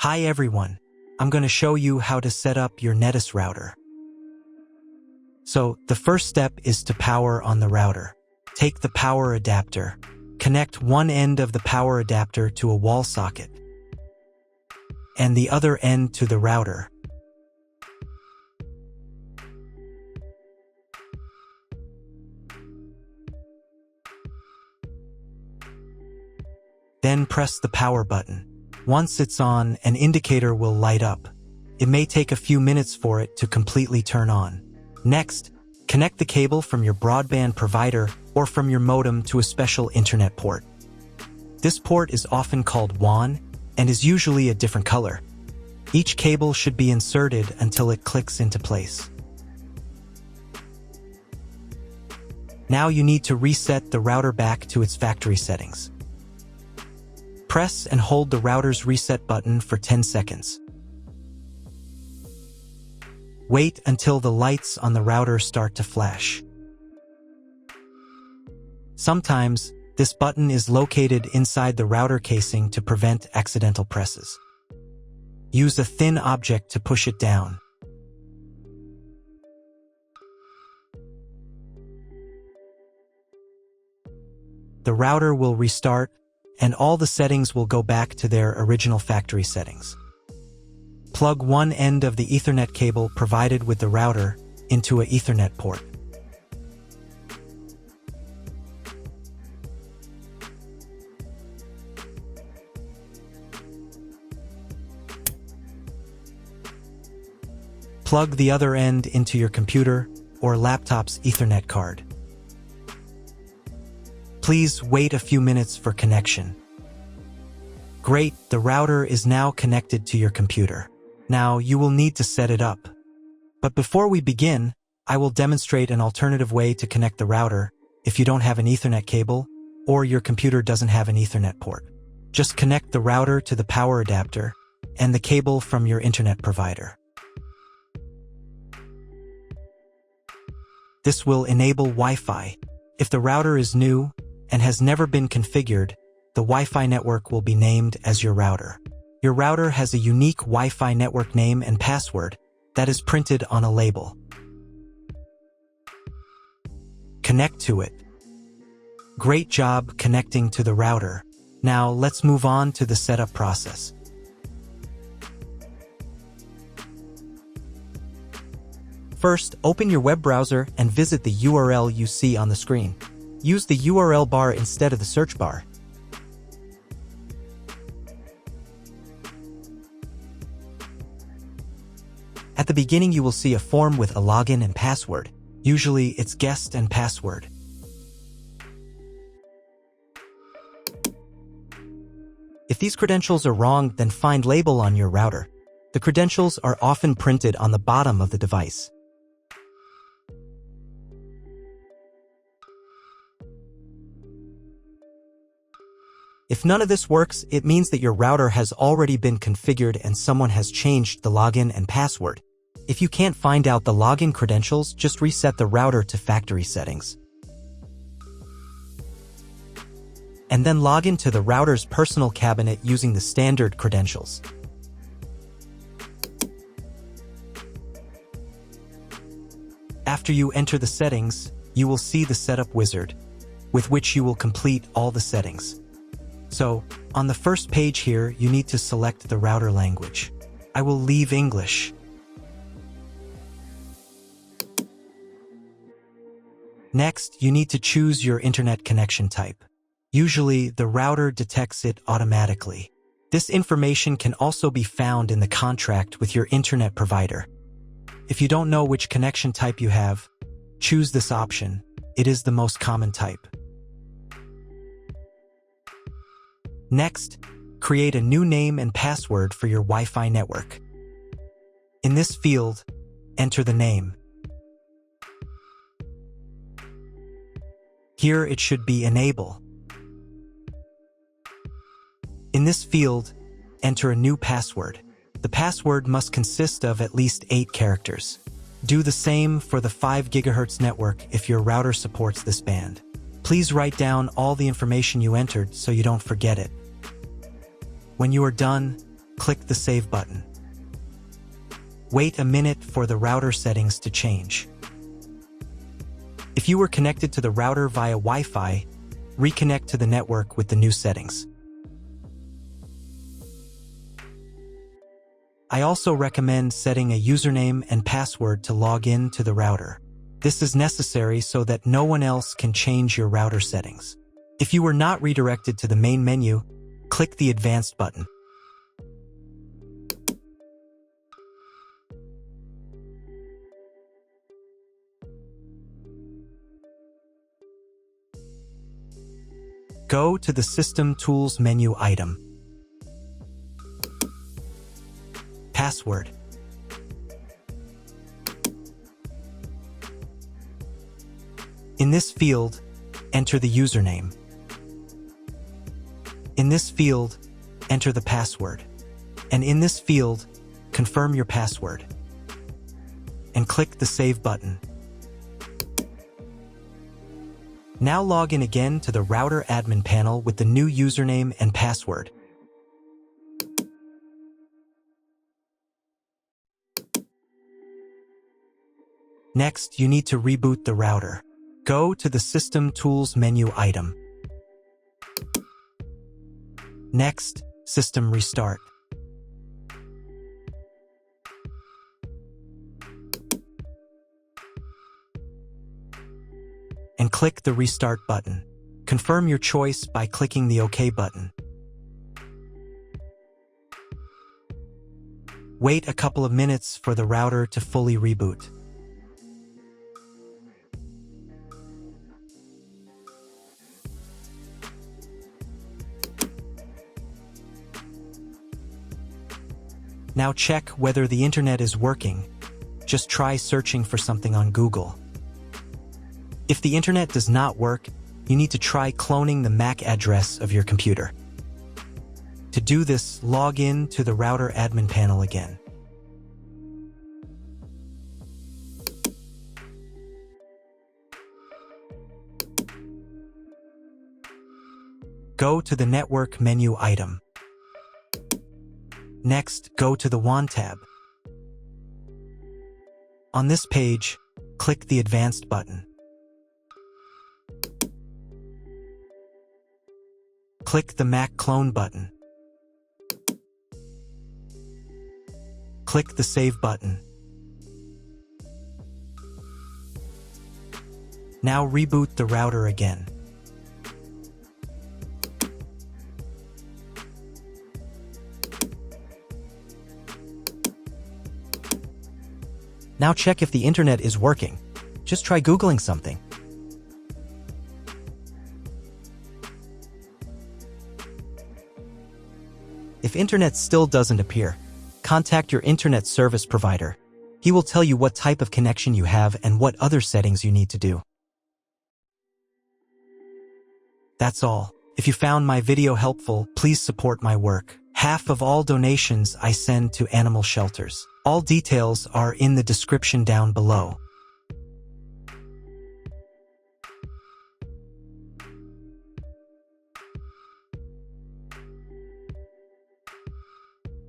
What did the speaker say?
Hi everyone, I'm going to show you how to set up your Netis router. So, the first step is to power on the router. Take the power adapter. Connect one end of the power adapter to a wall socket and the other end to the router. Then press the power button. Once it's on, an indicator will light up. It may take a few minutes for it to completely turn on. Next, connect the cable from your broadband provider or from your modem to a special internet port. This port is often called WAN and is usually a different color. Each cable should be inserted until it clicks into place. Now you need to reset the router back to its factory settings. Press and hold the router's reset button for 10 seconds. Wait until the lights on the router start to flash. Sometimes, this button is located inside the router casing to prevent accidental presses. Use a thin object to push it down. The router will restart, and all the settings will go back to their original factory settings. Plug one end of the Ethernet cable provided with the router into an Ethernet port. Plug the other end into your computer or laptop's Ethernet card. Please wait a few minutes for connection. Great, the router is now connected to your computer. Now you will need to set it up. But before we begin, I will demonstrate an alternative way to connect the router if you don't have an Ethernet cable or your computer doesn't have an Ethernet port. Just connect the router to the power adapter and the cable from your internet provider. This will enable Wi-Fi. If the router is new and has never been configured, the Wi-Fi network will be named as your router. Your router has a unique Wi-Fi network name and password that is printed on a label. Connect to it. Great job connecting to the router. Now let's move on to the setup process. First, open your web browser and visit the URL you see on the screen. Use the URL bar instead of the search bar. At the beginning, you will see a form with a login and password. Usually, it's guest and password. If these credentials are wrong, then find label on your router. The credentials are often printed on the bottom of the device. If none of this works, it means that your router has already been configured and someone has changed the login and password. If you can't find out the login credentials, just reset the router to factory settings. And then log into the router's personal cabinet using the standard credentials. After you enter the settings, you will see the setup wizard, with which you will complete all the settings. So, on the first page here, you need to select the router language. I will leave English. Next, you need to choose your internet connection type. Usually, the router detects it automatically. This information can also be found in the contract with your internet provider. If you don't know which connection type you have, choose this option. It is the most common type. Next, create a new name and password for your Wi-Fi network. In this field, enter the name. Here it should be Enable. In this field, enter a new password. The password must consist of at least 8 characters. Do the same for the 5 GHz network if your router supports this band. Please write down all the information you entered so you don't forget it. When you are done, click the Save button. Wait a minute for the router settings to change. If you were connected to the router via Wi-Fi, reconnect to the network with the new settings. I also recommend setting a username and password to log in to the router. This is necessary so that no one else can change your router settings. If you were not redirected to the main menu, click the Advanced button. Go to the System Tools menu item. Password. In this field, enter the username. In this field, enter the password. And in this field, confirm your password. And click the Save button. Now log in again to the router admin panel with the new username and password. Next, you need to reboot the router. Go to the System Tools menu item. Next, System Restart. And click the Restart button. Confirm your choice by clicking the OK button. Wait a couple of minutes for the router to fully reboot. Now check whether the internet is working. Just try searching for something on Google. If the internet does not work, you need to try cloning the MAC address of your computer. To do this, log in to the router admin panel again. Go to the Network menu item. Next, go to the WAN tab. On this page, click the Advanced button. Click the MAC clone button. Click the Save button. Now reboot the router again. Now check if the internet is working. Just try Googling something. If internet still doesn't appear, contact your internet service provider. He will tell you what type of connection you have and what other settings you need to do. That's all. If you found my video helpful, please support my work. Half of all donations I send to animal shelters. All details are in the description down below.